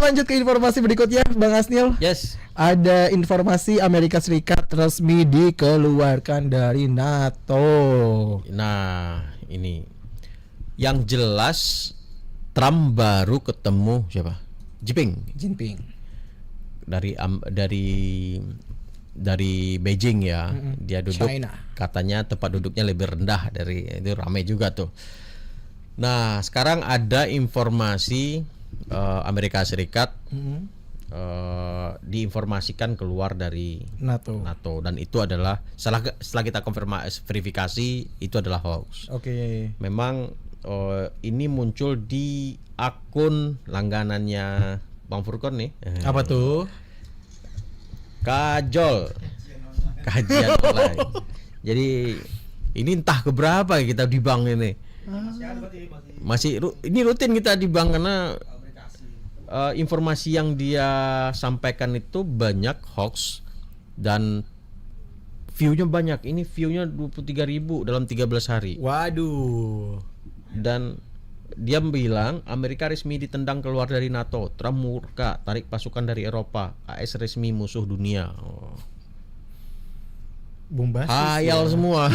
lanjut ke informasi berikutnya, Bang Asnil. Yes. Ada informasi Amerika Serikat resmi dikeluarkan dari NATO. Nah, ini yang jelas Trump baru ketemu siapa? Jinping. Dari Beijing ya. Dia duduk China. katanya tempat duduknya lebih rendah dari itu, ramai juga tuh. Nah, sekarang ada informasi Amerika Serikat diinformasikan keluar dari NATO. dan itu adalah setelah kita verifikasi itu adalah hoax. Oke. Memang ini muncul di akun langganannya Bang Furkon nih. Apa tuh? Kajian online. Jadi ini entah keberapa kita di bank ini. Ini rutin kita di bank karena informasi yang dia sampaikan itu banyak hoax dan view-nya banyak. Ini view-nya 23.000 dalam 13 hari. Waduh. Dan dia bilang Amerika resmi ditendang keluar dari NATO. Trump murka, tarik pasukan dari Eropa. AS resmi musuh dunia. Bombastis. Hayal semua.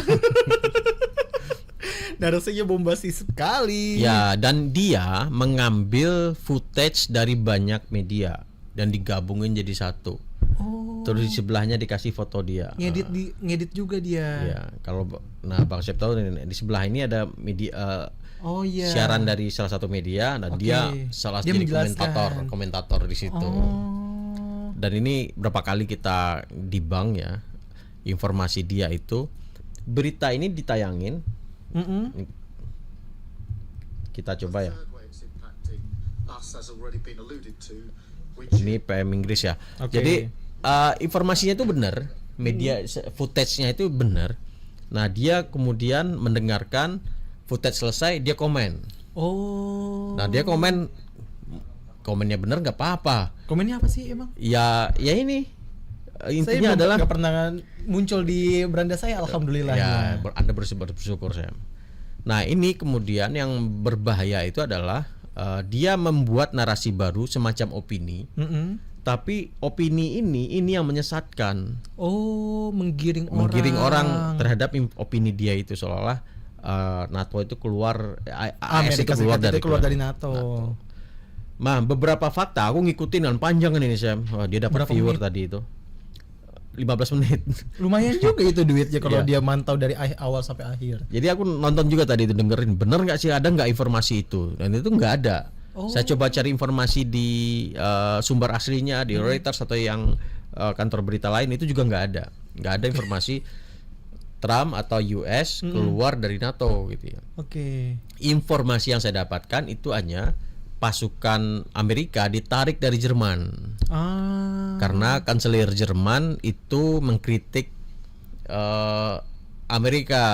Narasinya bombastis sekali. Ya, dan dia mengambil footage dari banyak media dan digabungin jadi satu. Terus di sebelahnya dikasih foto dia. Ngedit juga dia. Ya, kalau Bang Syep tahu di sebelah ini ada media siaran dari salah satu media dan dia jadi komentator di situ. Dan ini berapa kali kita di bank ya, informasi dia itu, berita ini ditayangin. Kita coba ya. Ini PM Inggris ya. Jadi informasinya itu benar, media footage-nya itu benar. Nah, dia kemudian mendengarkan footage selesai, dia komen. Nah, dia komennya benar nggak apa-apa. Komennya apa sih emang? Ya ini intinya adalah nggak pernah muncul di beranda saya, alhamdulillah. Ya, Anda bersyukur saya. Nah, ini kemudian yang berbahaya itu adalah dia membuat narasi baru semacam opini. Tapi opini ini yang menyesatkan. Menggiring orang terhadap opini dia itu, seolah-olah NATO itu keluar, AS itu keluar dari NATO. Nah, beberapa fakta aku ngikutin dengan panjang ini saya. Dia dapat viewer tadi itu 15 menit. Lumayan juga itu duitnya kalau dia mantau dari awal sampai akhir. Jadi aku nonton juga tadi itu, dengerin bener nggak sih, ada nggak informasi itu, dan itu nggak ada. Saya coba cari informasi di sumber aslinya di Reuters atau yang kantor berita lain, itu juga nggak ada informasi Trump atau US keluar dari NATO gitu ya. Informasi yang saya dapatkan itu hanya pasukan Amerika ditarik dari Jerman. Karena kanselir Jerman itu mengkritik Amerika.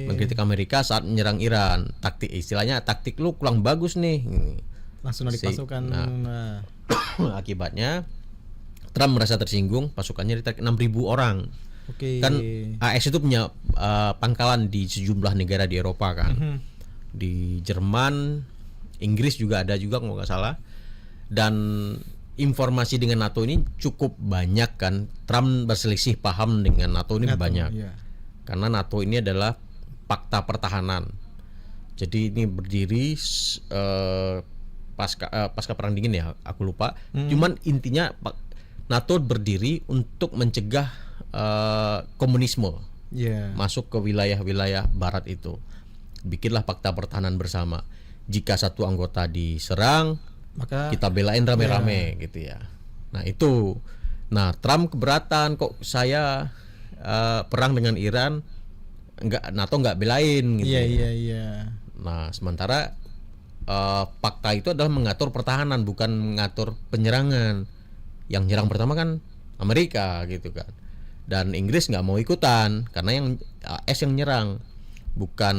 Mengkritik Amerika saat menyerang Iran. Istilahnya taktik lu kurang bagus nih. Langsung narik pasukan. Akibatnya Trump merasa tersinggung, pasukannya ditarik 6.000 orang. Kan AS itu punya pangkalan di sejumlah negara di Eropa kan. Di Jerman, Inggris juga ada juga kalau nggak salah. Dan informasi dengan NATO ini cukup banyak kan. Trump berselisih paham dengan NATO ini banyak. Karena NATO ini adalah fakta pertahanan. Jadi ini berdiri pasca perang dingin ya, aku lupa. Cuman intinya NATO berdiri untuk mencegah komunisme masuk ke wilayah-wilayah barat itu. Bikinlah fakta pertahanan bersama. Jika satu anggota diserang, maka kita belain rame-rame gitu ya. Nah itu, Trump keberatan, kok saya perang dengan Iran, NATO nggak belain gitu. Nah sementara fakta itu adalah mengatur pertahanan, bukan mengatur penyerangan. Yang nyerang pertama kan Amerika gitu kan. Dan Inggris nggak mau ikutan karena yang AS yang nyerang, bukan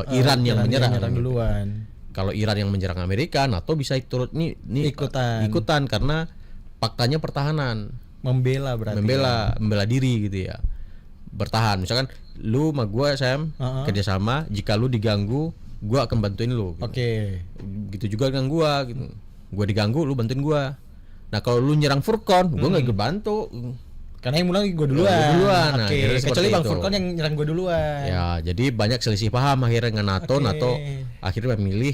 Iran yang menyerang duluan. Kalau Iran yang menyerang Amerika, NATO bisa turut ikutan karena faktanya pertahanan. Membela berarti. Membela diri gitu ya. Bertahan. Misalkan lu sama gua Sam kerjasama, jika lu diganggu, gua akan bantuin lu gitu. Gitu juga dengan gua gitu. gue diganggu, lu bantuin gue. Nah kalau lu nyerang Furkon, gue nggak ikut bantu. Karena yang mulai gue duluan. Nah, Oke. Kecuali Bang itu. Furkon yang nyerang gue duluan. Ya, jadi banyak selisih paham akhirnya dengan NATO. NATO akhirnya memilih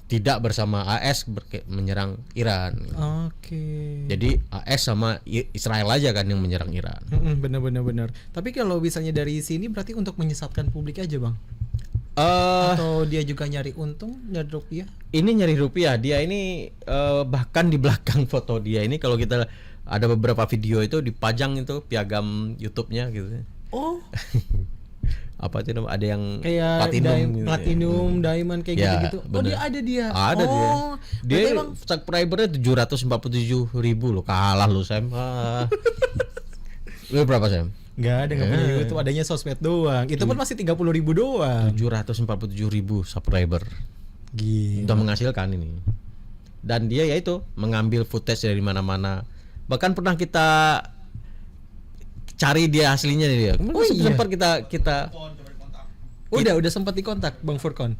tidak bersama AS menyerang Iran. Oke. Jadi AS sama Israel aja kan yang menyerang Iran. Benar. Tapi kalau misalnya dari sini berarti untuk menyesatkan publik aja Bang? Atau dia juga nyari untung, nyari rupiah? Ini nyari rupiah. Dia ini bahkan di belakang foto dia ini kalau kita ada beberapa video itu dipajang itu piagam YouTube-nya gitu. Oh. Apa itu ada yang kayak platinum, diamond kayak ya, gitu-gitu. Oh, dia ada dia. Ada dia emang subscribernya 747.000 loh. Kalah lu Sam. Lu berapa Sam? Enggak punya YouTube, adanya sosmed doang. Itu pun masih 30.000 doang. 747.000 subscriber. Gila. Udah menghasilkan ini. Dan dia yaitu mengambil footage dari mana-mana. Bahkan pernah kita cari dia aslinya dia. Sempat kita udah sempat dikontak Bang Furkon.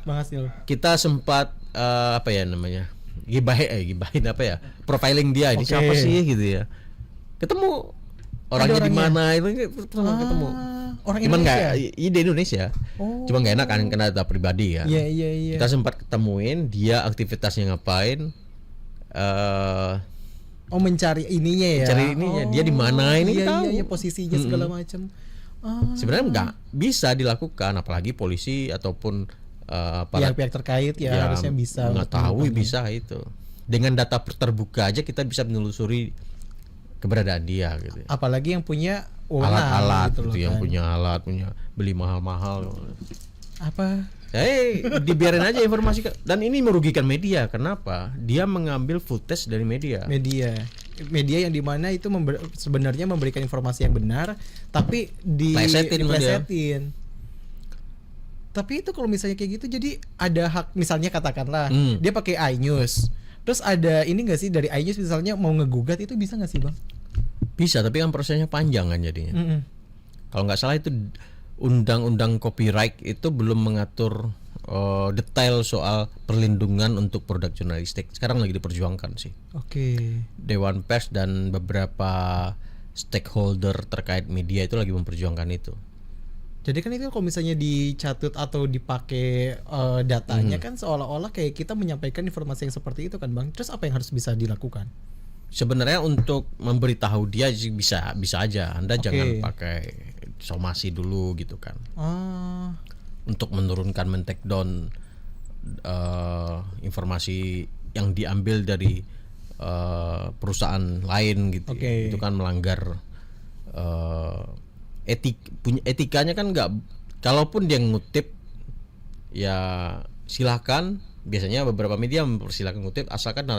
Bang Hasil. Kita sempat apa ya namanya? Gibahin apa ya? Profiling dia ini siapa sih gitu ya. Ketemu orangnya di mana itu ketemu. Orang Indonesia. Indonesia. Di Indonesia. Cuma nggak enak kan karena data pribadi kan. Iya. Kita sempat ketemuin dia aktivitasnya ngapain. Mencari ininya ya. Cari ininya, dia di mana ini tahu. Iya, posisinya segala macam. Sebenarnya nggak bisa dilakukan, apalagi polisi ataupun pihak-pihak terkait ya harusnya bisa. Nggak tahu bisa itu. Dengan data terbuka aja kita bisa menelusuri keberadaan dia gitu. Apalagi yang punya alat-alat gitu, yang kan. punya alat, punya beli mahal-mahal. Apa? Dibiarin aja informasi dan ini merugikan media. Kenapa? Dia mengambil footage dari media yang dimana itu sebenarnya memberikan informasi yang benar, tapi diplesetin. Tapi itu kalau misalnya kayak gitu, jadi ada hak, misalnya katakanlah dia pakai iNews, terus ada ini nggak sih dari iNews misalnya mau ngegugat, itu bisa nggak sih Bang? Bisa, tapi kan prosesnya panjang kan jadinya. Kalau nggak salah itu undang-undang copyright itu belum mengatur detail soal perlindungan untuk produk jurnalistik. Sekarang lagi diperjuangkan sih. Oke. Dewan Pers dan beberapa stakeholder terkait media itu lagi memperjuangkan itu. Jadi kan itu kalau misalnya dicatut atau dipakai datanya kan seolah-olah kayak kita menyampaikan informasi yang seperti itu kan Bang. Terus apa yang harus bisa dilakukan? Sebenarnya untuk memberitahu dia bisa aja. Anda jangan pakai somasi dulu gitu kan. Untuk menurunkan, men-take down informasi yang diambil dari perusahaan lain gitu. Itu kan melanggar etikanya kan nggak. Kalaupun dia ngutip ya silakan. Biasanya beberapa media mempersilahkan ngutip asalkan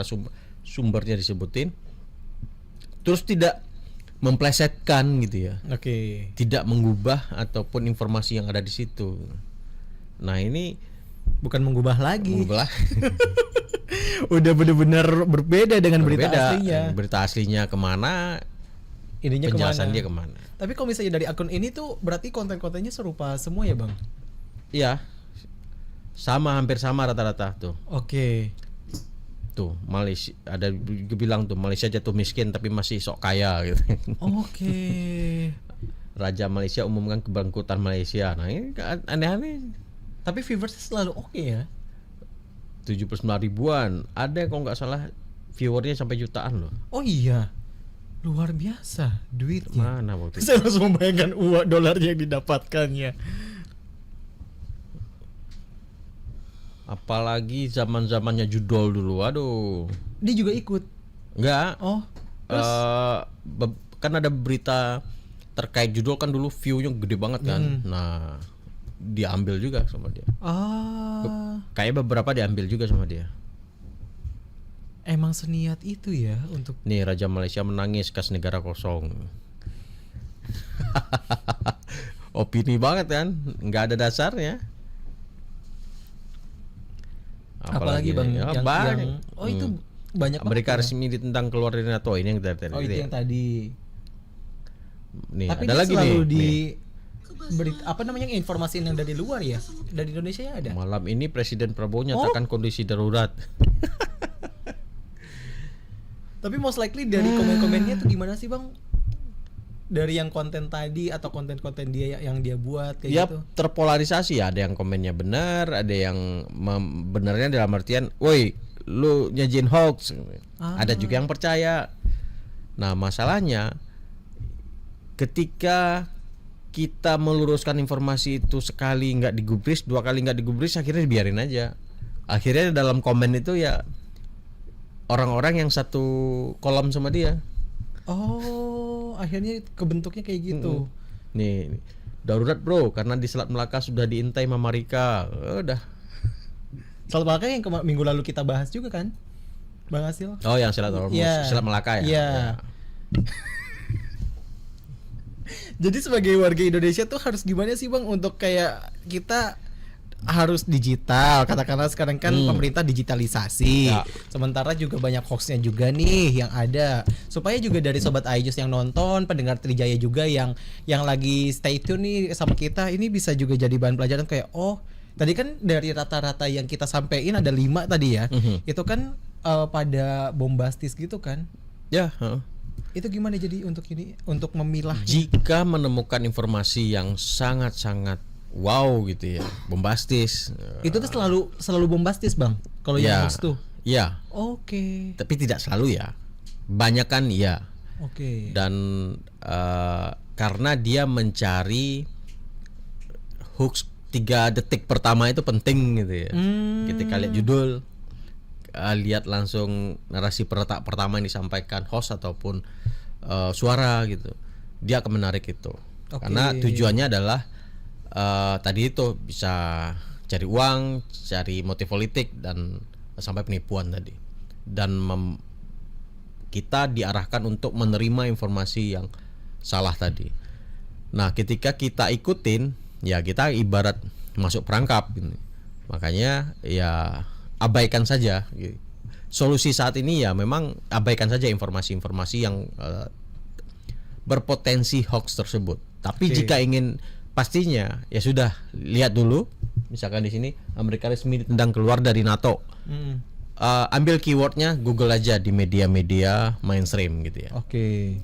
sumbernya disebutin, terus tidak memplesetkan gitu ya. Tidak mengubah ataupun informasi yang ada di situ. Nah ini bukan mengubah lagi. Udah benar-benar berbeda dengan berita aslinya. Berita aslinya kemana? Ininya penjelasan kemana? Dia kemana? Tapi kalau misalnya dari akun ini tuh berarti konten-kontennya serupa semua ya Bang? Iya. Hampir sama rata-rata tuh. Tuh Malaysia ada bilang tuh Malaysia jatuh miskin tapi masih sok kaya gitu. Raja Malaysia umumkan kebangkrutan Malaysia. Nah ini aneh-aneh. Tapi viewersnya selalu ya. 79 ribuan. Ada kalau nggak salah viewernya sampai jutaan loh. Oh iya, luar biasa duitnya. Mana waktu itu? Saya langsung membayangkan uang dolarnya yang didapatkannya. Apalagi zaman-zamannya judul dulu, aduh. Dia juga ikut? Enggak. Terus? Kan ada berita terkait judul kan dulu view-nya gede banget kan. Nah, diambil juga sama dia. Kayak beberapa diambil juga sama dia. Emang seniat itu ya untuk. Nih Raja Malaysia menangis kas negara kosong. Opini banget kan, nggak ada dasarnya. Apalagi Bang ya, yang itu banyak Amerika banget resmi ditentang keluar dari NATO ini yang tadi. Itu yang tadi. Nih, tapi ada lagi selalu nih. Berita, apa namanya, informasi yang dari luar ya, dari Indonesia ya ada. Malam ini Presiden Prabowo nyatakan kondisi darurat. Tapi most likely dari komen-komennya tuh gimana sih Bang? Dari yang konten tadi atau konten-konten dia yang dia buat kayak ya, gitu. Terpolarisasi ya, ada yang komennya benar, ada yang benarnya dalam artian, woi lu nyajin hoax. Ada juga yang percaya. Nah masalahnya ketika kita meluruskan informasi itu sekali nggak digubris, 2 kali nggak digubris, akhirnya dibiarin aja. Akhirnya dalam komen itu ya orang-orang yang satu kolom sama dia. Oh, akhirnya kebentuknya kayak gitu. Nih, darurat bro, karena di Selat Melaka sudah diintai Mama Rika. Udah. Selat Melaka yang minggu lalu kita bahas juga kan, Bang Asil? Oh, yang Selat Melaka ya. Iya. Jadi sebagai warga Indonesia tuh harus gimana sih Bang untuk kayak kita harus digital, katakanlah sekarang kan pemerintah digitalisasi ya. Sementara juga banyak hoaxnya juga nih yang ada, supaya juga dari Sobat iJoss yang nonton, pendengar Trijaya juga yang lagi stay tune nih sama kita, ini bisa juga jadi bahan pelajaran kayak oh tadi kan dari rata-rata yang kita sampein ada 5 tadi ya, itu kan pada bombastis gitu kan ya. Itu gimana jadi untuk ini, untuk memilah jika menemukan informasi yang sangat-sangat wow gitu ya, bombastis. Itu tuh selalu bombastis Bang. Kalau yang hoax tuh. Iya. Oke. Tapi tidak selalu ya. Banyak kan ya. Oke. Dan karena dia mencari hoax 3 detik pertama itu penting gitu ya. Ketika lihat judul, lihat langsung narasi pertama yang disampaikan host ataupun suara gitu, dia akan menarik itu. Karena tujuannya adalah tadi itu bisa cari uang, cari motif politik dan sampai penipuan tadi. Dan kita diarahkan untuk menerima informasi yang salah tadi. Nah, ketika kita ikutin, ya kita ibarat masuk perangkap gitu. Makanya ya abaikan saja. Solusi saat ini ya memang abaikan saja informasi-informasi yang berpotensi hoax tersebut. Tapi jika ingin pastinya ya sudah lihat dulu, misalkan di sini Amerika resmi ditendang keluar dari NATO. Ambil keywordnya, Google aja di media-media mainstream gitu ya. Oke.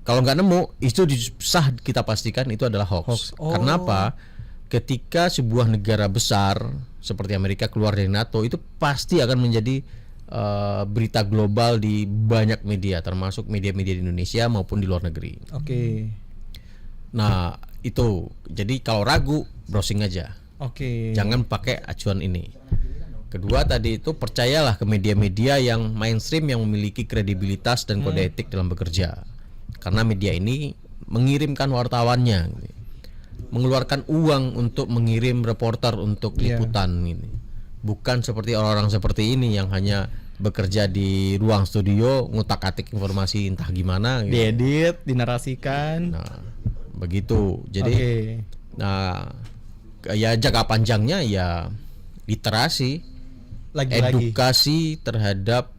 Kalau nggak nemu, itu sah kita pastikan itu adalah hoax. Karena apa? Ketika sebuah negara besar seperti Amerika keluar dari NATO, itu pasti akan menjadi berita global di banyak media, termasuk media-media di Indonesia maupun di luar negeri. Oke. Nah itu, jadi kalau ragu browsing aja. Jangan pakai acuan ini. Kedua tadi itu percayalah ke media-media yang mainstream yang memiliki kredibilitas dan kode etik dalam bekerja. Karena media ini mengirimkan wartawannya, mengeluarkan uang untuk mengirim reporter untuk liputan ini. Bukan seperti orang-orang seperti ini yang hanya bekerja di ruang studio ngutak-atik informasi entah gimana gitu. Diedit, dinarasikan. Nah, begitu. Jadi nah ya jangka panjangnya ya literasi, edukasi terhadap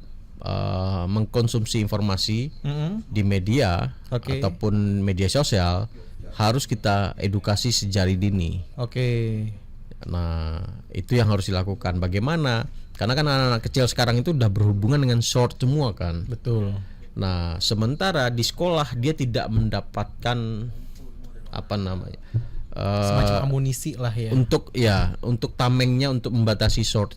mengkonsumsi informasi di media ataupun media sosial harus kita edukasi sejari dini. Nah, itu yang harus dilakukan. Bagaimana? Karena kan anak-anak kecil sekarang itu udah berhubungan dengan short semua kan. Betul. Nah, sementara di sekolah dia tidak mendapatkan apa namanya? Semacam amunisi lah ya. Untuk tamengnya untuk membatasi short.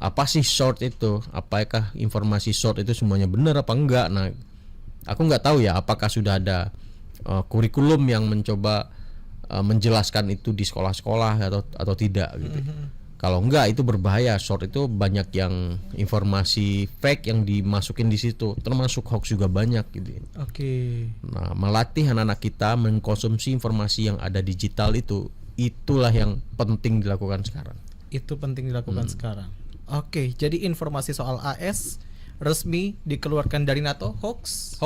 Apa sih short itu? Apakah informasi short itu semuanya benar apa enggak? Nah, aku nggak tahu ya apakah sudah ada kurikulum yang mencoba menjelaskan itu di sekolah-sekolah atau tidak gitu. Kalau enggak itu berbahaya. Short itu banyak yang informasi fake yang dimasukin di situ, termasuk hoax juga banyak gitu. Nah, melatih anak-anak kita mengkonsumsi informasi yang ada digital itulah yang penting dilakukan sekarang. Itu penting dilakukan sekarang. Jadi informasi soal AS resmi dikeluarkan dari NATO hoax.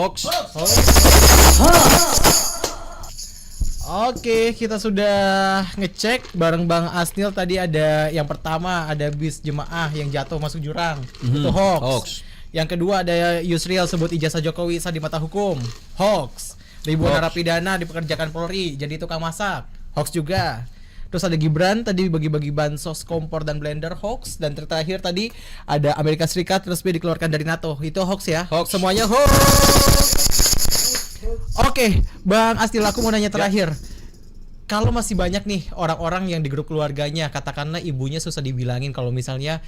Kita sudah ngecek bareng Bang Asnil tadi. Ada yang pertama ada bis jemaah yang jatuh masuk jurang, itu hoax. Yang kedua ada Yusril sebut ijazah Jokowi sah di mata hukum, hoax. Ribuan narapidana dipekerjakan Polri jadi tukang masak, hoax juga. Terus ada Gibran tadi bagi-bagi bansos, kompor dan blender, hoax. Dan terakhir tadi ada Amerika Serikat resmi dikeluarkan dari NATO. Itu hoax ya? Hoax. Semuanya hoax. Oke, Bang Astil, aku mau nanya terakhir. Kalau masih banyak nih orang-orang yang di grup keluarganya, katakanlah ibunya susah dibilangin kalau misalnya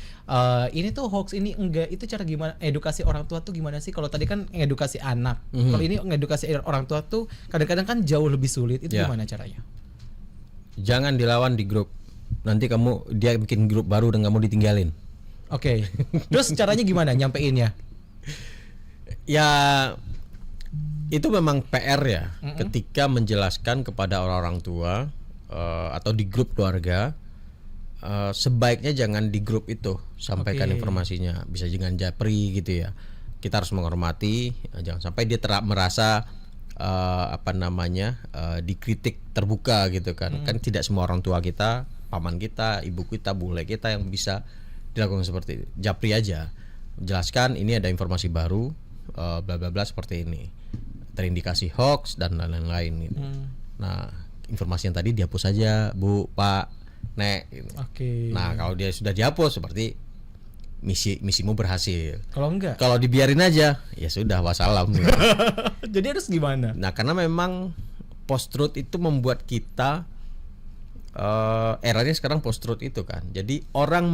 ini tuh hoax, ini enggak, itu cara gimana edukasi orang tua tuh gimana sih? Kalau tadi kan edukasi anak, kalau ini edukasi orang tua tuh kadang-kadang kan jauh lebih sulit. Itu gimana caranya? Jangan dilawan di grup. Nanti dia bikin grup baru dan kamu ditinggalin. Oke. Terus caranya gimana nyampeinnya? Ya itu memang PR ya, ketika menjelaskan kepada orang-orang tua atau di grup keluarga, sebaiknya jangan di grup itu sampaikan informasinya, bisa jangan japri gitu ya. Kita harus menghormati, jangan sampai dia merasa dikritik terbuka gitu kan. Kan tidak semua orang tua kita, paman kita, ibu kita, bule kita yang bisa dilakukan seperti itu. Japri aja, jelaskan ini ada informasi baru, bla bla bla seperti ini, terindikasi hoax dan lain-lain gitu. Nah, informasi yang tadi dihapus saja, Bu, Pak, Nek gitu. Nah, kalau dia sudah dihapus berarti misimu berhasil. Kalau enggak? Kalau dibiarin aja, ya sudah wassalam gitu. Jadi harus gimana? Nah, karena memang post truth itu membuat kita eranya sekarang post truth itu kan. Jadi orang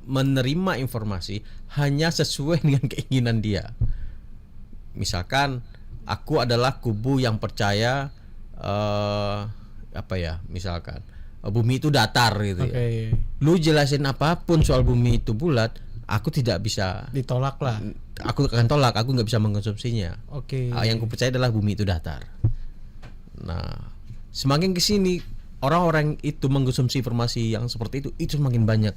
menerima informasi hanya sesuai dengan keinginan dia. Misalkan aku adalah kubu yang percaya misalkan bumi itu datar gitu ya. Lu jelasin apapun soal bumi itu bulat, aku tidak bisa ditolak lah. Aku akan tolak, aku nggak bisa mengkonsumsinya. Yang ku percaya adalah bumi itu datar. Nah, semakin kesini orang-orang itu mengkonsumsi informasi yang seperti itu semakin banyak.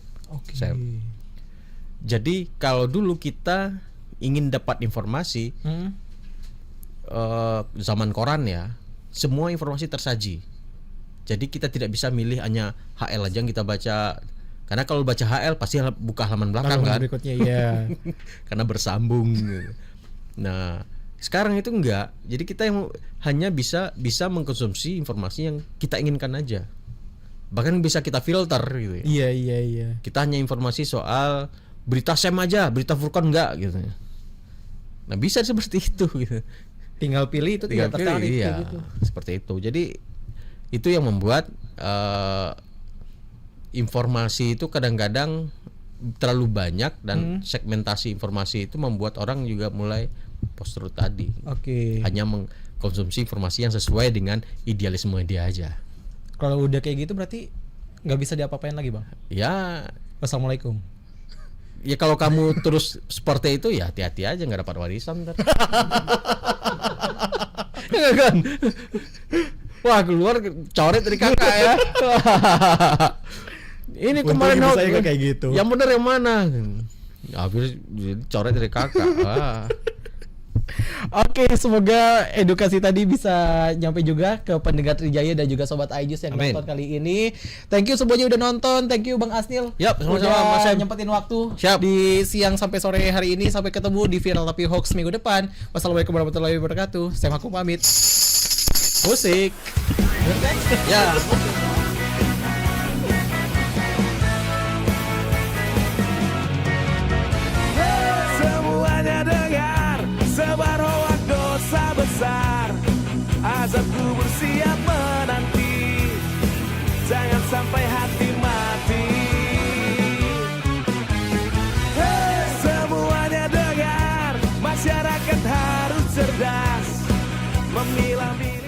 Jadi kalau dulu kita ingin dapat informasi zaman koran ya, semua informasi tersaji. Jadi kita tidak bisa milih hanya HL aja yang kita baca, karena kalau baca HL pasti buka halaman belakang kan berikutnya, ya. Karena bersambung gitu. Nah sekarang itu enggak, jadi kita yang hanya bisa mengkonsumsi informasi yang kita inginkan aja, bahkan bisa kita filter gitu ya. Iya. Kita hanya informasi soal berita SEM aja, berita Furqan enggak gitu. Nah bisa seperti itu gitu. Tinggal pilih itu, tinggal tertarik gitu. Seperti itu. Jadi itu yang membuat informasi itu kadang-kadang terlalu banyak dan segmentasi informasi itu membuat orang juga mulai post truth tadi. Hanya mengkonsumsi informasi yang sesuai dengan idealisme dia aja. Kalau udah kayak gitu berarti nggak bisa diapa-apain lagi, Bang? Ya. Wassalamualaikum. Ya kalau kamu terus seperti itu ya hati-hati aja, nggak dapat warisan ntar. Ya kan? Wah keluar coret dari kakak ya. Ini kemarin saya kayak gitu. Yang benar yang mana? Habis coret dari kakak. Oke, semoga edukasi tadi bisa nyampe juga ke pendengar Trijaya dan juga sobat iJus yang nonton kali ini. Thank you semuanya udah nonton. Thank you Bang Asnil. Yap, sama-sama Mas nyempetin waktu. Siap. Di siang sampai sore hari ini. Sampai ketemu di Viral Tapi Hoax minggu depan. Wassalamualaikum warahmatullahi wabarakatuh. Saya Maku pamit. Musik. Ya. Semuanya dengar, sebar hoak dosa besar. Azab kubur siap menanti, jangan sampai hati mati. Semuanya dengar, masyarakat harus cerdas, memilah-milah.